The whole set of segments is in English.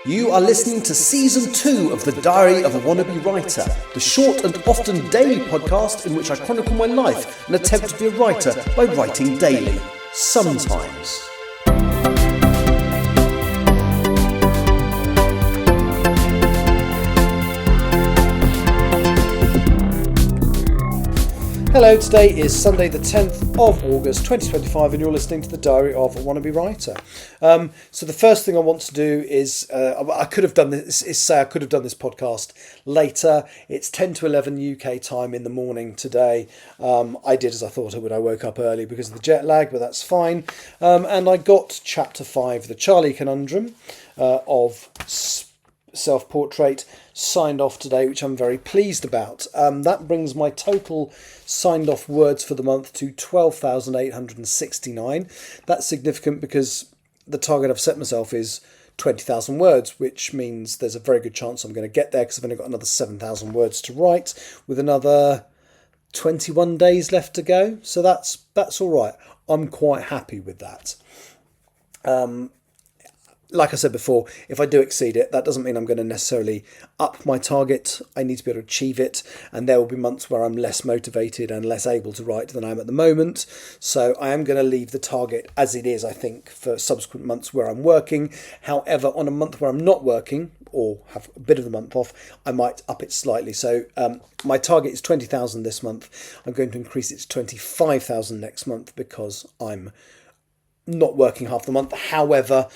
You are listening to Season 2 of The Diary of a Wannabe Writer, the short and often daily podcast in which I chronicle my life and attempt to be a writer by writing daily. Sometimes. Hello, today is Sunday the 10th of August 2025 and you're listening to The Diary of a Wannabe Writer. So the first thing I want to do is, I could have done this podcast later. It's 10 to 11 UK time in the morning today. I did as I thought I would. I woke up early because of the jet lag, but that's fine. And I got Chapter 5, The Charlie Conundrum of Self-Portrait, signed off today, which I'm very pleased about. That brings my total signed off words for the month to 12,869. That's significant because the target I've set myself is 20,000 words, which means there's a very good chance I'm going to get there because I've only got another 7,000 words to write with another 21 days left to go. So that's all right. I'm quite happy with that. Like I said before, if I do exceed it, that doesn't mean I'm going to necessarily up my target. I need to be able to achieve it, and there will be months where I'm less motivated and less able to write than I am at the moment. So I am going to leave the target as it is, I think, for subsequent months where I'm working. However, on a month where I'm not working, or have a bit of the month off, I might up it slightly. So my target is 20,000 this month. I'm going to increase it to 25,000 next month because I'm not working half the month. However,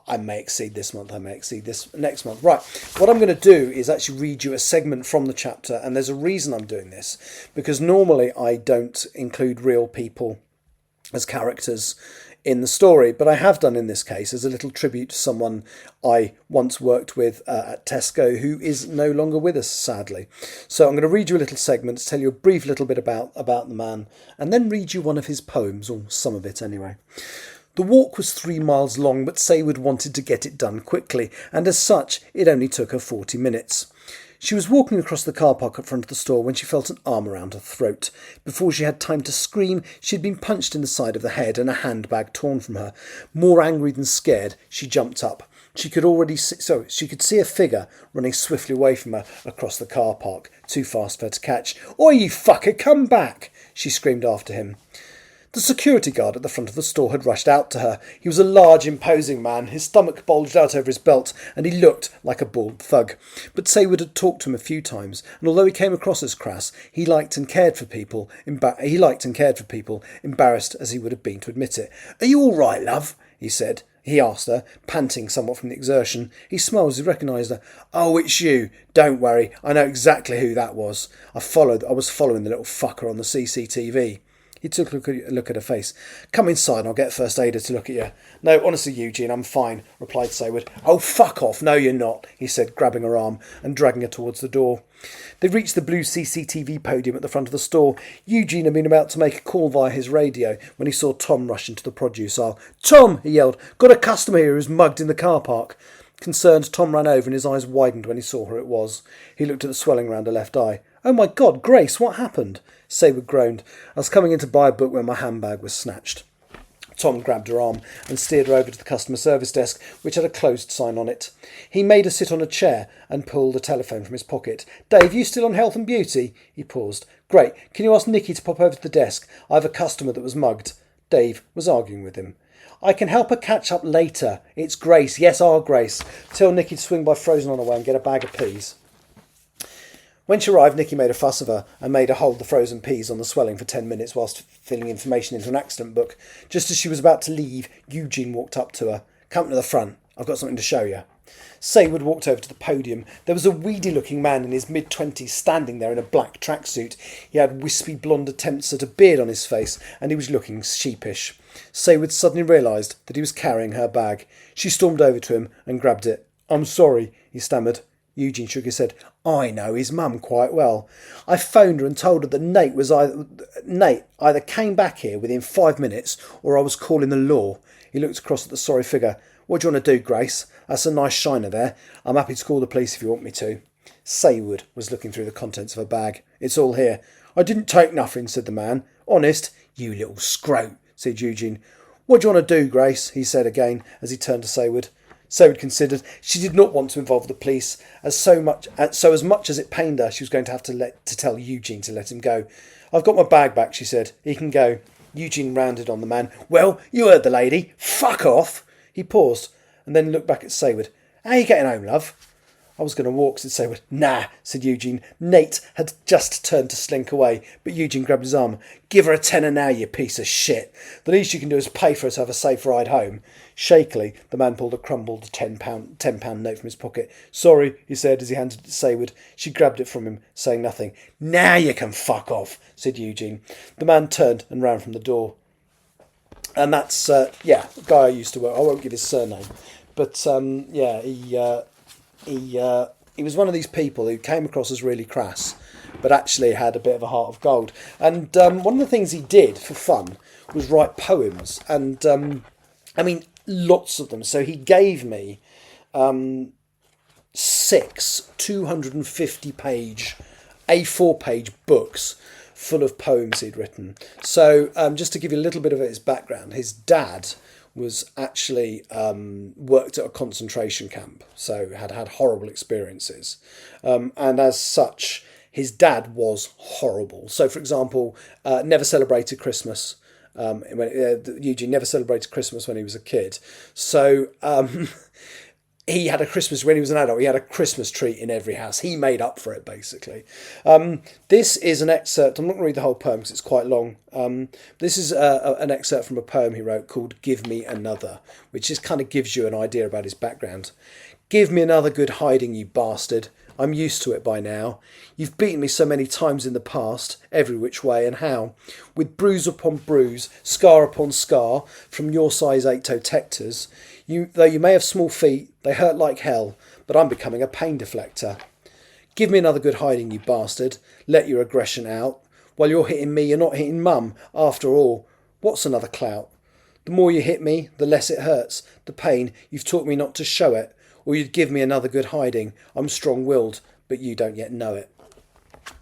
I may exceed this month, I may exceed this next month. Right, what I'm going to do is actually read you a segment from the chapter, and there's a reason I'm doing this, because normally I don't include real people as characters in the story, but I have done in this case as a little tribute to someone I once worked with at Tesco who is no longer with us, sadly. So I'm going to read you a little segment to tell you a brief little bit about the man, and then read you one of his poems, or some of it anyway. The walk was 3 miles long, but Sayward wanted to get it done quickly, and as such, it only took her 40 minutes. She was walking across the car park at front of the store when she felt an arm around her throat. Before she had time to scream, she had been punched in the side of the head and a handbag torn from her. More angry than scared, she jumped up. She could see a figure running swiftly away from her across the car park, too fast for her to catch. "Oi, you fucker, come back!" she screamed after him. The security guard at the front of the store had rushed out to her. He was a large, imposing man. His stomach bulged out over his belt, and he looked like a bald thug. But Sayward had talked to him a few times, and although he came across as crass, he liked and cared for people, embarrassed as he would have been to admit it. "Are you all right, love?" he said. He asked her, panting somewhat from the exertion. He smiled as he recognised her. "Oh, it's you. Don't worry. I know exactly who that was. I was following the little fucker on the CCTV. He took a look at her face. "Come inside and I'll get a first aider to look at you." "No, honestly, Eugene, I'm fine," replied Sayward. "Oh, fuck off. No, you're not," he said, grabbing her arm and dragging her towards the door. They reached the blue CCTV podium at the front of the store. Eugene had been about to make a call via his radio when he saw Tom rush into the produce aisle. "Tom!" he yelled. "Got a customer here who's mugged in the car park." Concerned, Tom ran over and his eyes widened when he saw who it was. He looked at the swelling round her left eye. "Oh my God, Grace, what happened?" Sayward groaned. "I was coming in to buy a book when my handbag was snatched." Tom grabbed her arm and steered her over to the customer service desk, which had a closed sign on it. He made her sit on a chair and pulled a telephone from his pocket. "Dave, you still on Health and Beauty?" He paused. "Great. Can you ask Nikki to pop over to the desk? I have a customer that was mugged." Dave was arguing with him. "I can help her catch up later. It's Grace. Yes, our Grace. Tell Nikki to swing by Frozen on her way and get a bag of peas." When she arrived, Nikki made a fuss of her and made her hold the frozen peas on the swelling for 10 minutes whilst filling information into an accident book. Just as she was about to leave, Eugene walked up to her. "Come to the front. I've got something to show you." Sayward walked over to the podium. There was a weedy-looking man in his mid-twenties standing there in a black tracksuit. He had wispy blonde attempts at a beard on his face, and he was looking sheepish. Sayward suddenly realised that he was carrying her bag. She stormed over to him and grabbed it. "I'm sorry," he stammered. Eugene shook his head. "I know his mum quite well. I phoned her and told her that Nate either came back here within 5 minutes or I was calling the law." He looked across at the sorry figure. "What do you want to do, Grace? That's a nice shiner there. I'm happy to call the police if you want me to." Sayward was looking through the contents of her bag. "It's all here." "I didn't take nothing," said the man. "Honest?" "You little scroat," said Eugene. "What do you want to do, Grace?" he said again as he turned to Sayward. Saywood considered. She did not want to involve the police, so as much as it pained her, she was going to have to tell Eugene to let him go. "I've got my bag back," she said. "He can go." Eugene rounded on the man. "Well, you heard the lady. Fuck off." He paused and then looked back at Saywood. "How you getting home, love?" "I was going to walk," said Saywood. "Nah," said Eugene. Nate had just turned to slink away, but Eugene grabbed his arm. "Give her a tenner now, you piece of shit. The least you can do is pay for her to have a safe ride home." Shakily, the man pulled a crumbled £10 note from his pocket. "Sorry," he said as he handed it to Saywood. She grabbed it from him, saying nothing. "Now you can fuck off," said Eugene. The man turned and ran from the door. And that's, the guy I used to work. I won't give his surname. But, he was one of these people who came across as really crass, but actually had a bit of a heart of gold. And one of the things he did for fun was write poems. And, lots of them. So he gave me 6 250-page A4-page books full of poems he'd written. So just to give you a little bit of his background, his dad was actually worked at a concentration camp, so had horrible experiences. And as such, his dad was horrible. So, for example, never celebrated Christmas. Eugene never celebrated Christmas when he was a kid. So he had a Christmas, when he was an adult, he had a Christmas tree in every house. He made up for it, basically. This is an excerpt. I'm not going to read the whole poem because it's quite long. This is an excerpt from a poem he wrote called "Give Me Another," which just kind of gives you an idea about his background. "Give me another good hiding, you bastard. I'm used to it by now. You've beaten me so many times in the past, every which way and how. With bruise upon bruise, scar upon scar, from your size 8-toe tectors. Though you may have small feet, they hurt like hell, but I'm becoming a pain deflector. Give me another good hiding, you bastard. Let your aggression out. While you're hitting me, you're not hitting mum. After all, what's another clout? The more you hit me, the less it hurts. The pain, you've taught me not to show it. Or you'd give me another good hiding. I'm strong-willed, but you don't yet know it."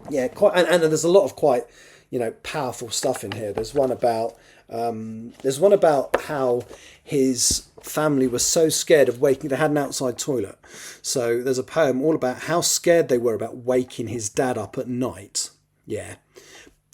Yeah, quite, and there's a lot of quite, powerful stuff in here. There's one about how his family was so scared of waking. They had an outside toilet, so there's a poem all about how scared they were about waking his dad up at night. Yeah,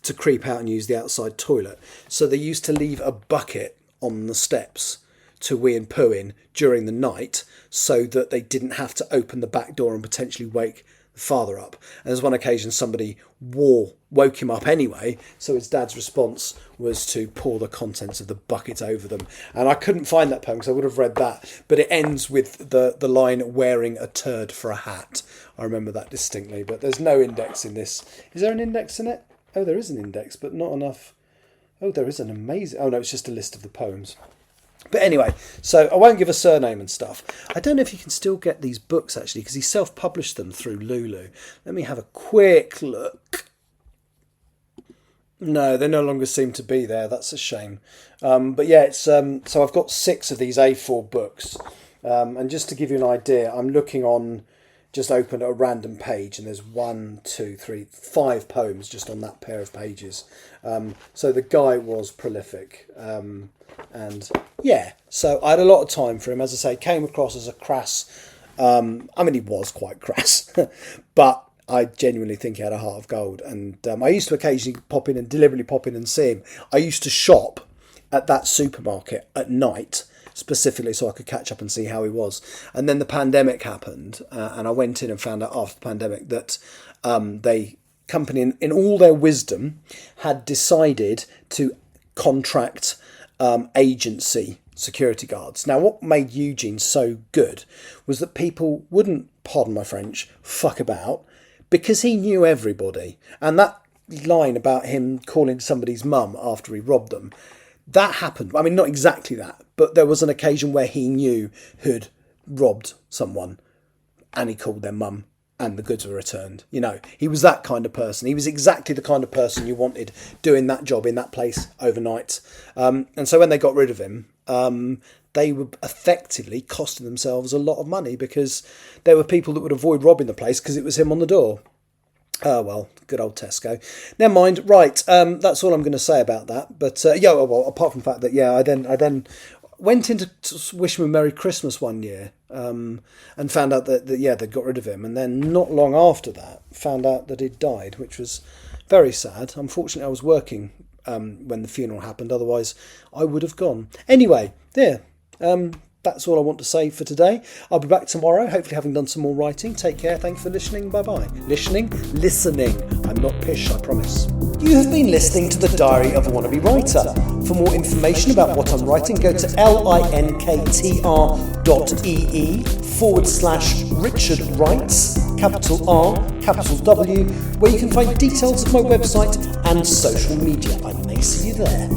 to creep out and use the outside toilet. So they used to leave a bucket on the steps to wee and poo in during the night so that they didn't have to open the back door and potentially wake the father up. And there's one occasion somebody woke him up anyway, so his dad's response was to pour the contents of the bucket over them. And I couldn't find that poem because I would have read that, but it ends with the line "wearing a turd for a hat." I remember that distinctly, but there's no index in this. Is there an index in it? Oh, there is an index, but not enough. Oh, there is an amazing... Oh, no, it's just a list of the poems. But anyway, so I won't give a surname and stuff. I don't know if you can still get these books, actually, because he self-published them through Lulu. Let me have a quick look. No, they no longer seem to be there. That's a shame. But yeah, it's so I've got 6 of these A4 books. And just to give you an idea, I'm looking on... Just opened a random page and there's 1, 2, 3, 5 poems just on that pair of pages. So the guy was prolific. And yeah, so I had a lot of time for him. As I say, came across as a crass. He was quite crass, but I genuinely think he had a heart of gold. And I used to occasionally deliberately pop in and see him. I used to shop at that supermarket at night, specifically so I could catch up and see how he was. And then the pandemic happened, and I went in and found out after the pandemic that company, in all their wisdom, had decided to contract agency security guards. Now, what made Eugene so good was that people wouldn't, pardon my French, fuck about, because he knew everybody. And that line about him calling somebody's mum after he robbed them, that happened. I mean, not exactly that, but there was an occasion where he knew who'd robbed someone and he called their mum and the goods were returned. He was that kind of person. He was exactly the kind of person you wanted doing that job in that place overnight. And so when they got rid of him, they were effectively costing themselves a lot of money because there were people that would avoid robbing the place because it was him on the door. Oh, well, good old Tesco. Never mind. Right, that's all I'm going to say about that. But, apart from the fact that, I then went in to wish him a Merry Christmas one year, and found out that they'd got rid of him. And then not long after that, found out that he'd died, which was very sad. Unfortunately, I was working when the funeral happened. Otherwise, I would have gone. Anyway, that's all I want to say for today. I'll be back tomorrow, hopefully having done some more writing. Take care. Thank you for listening. Bye-bye. Listening? I'm not pish, I promise. You have been listening to The Diary of a Wannabe Writer. For more information about what I'm writing, go to linktr.ee/Richard Writes, capital R, capital W, where you can find details of my website and social media. I may see you there.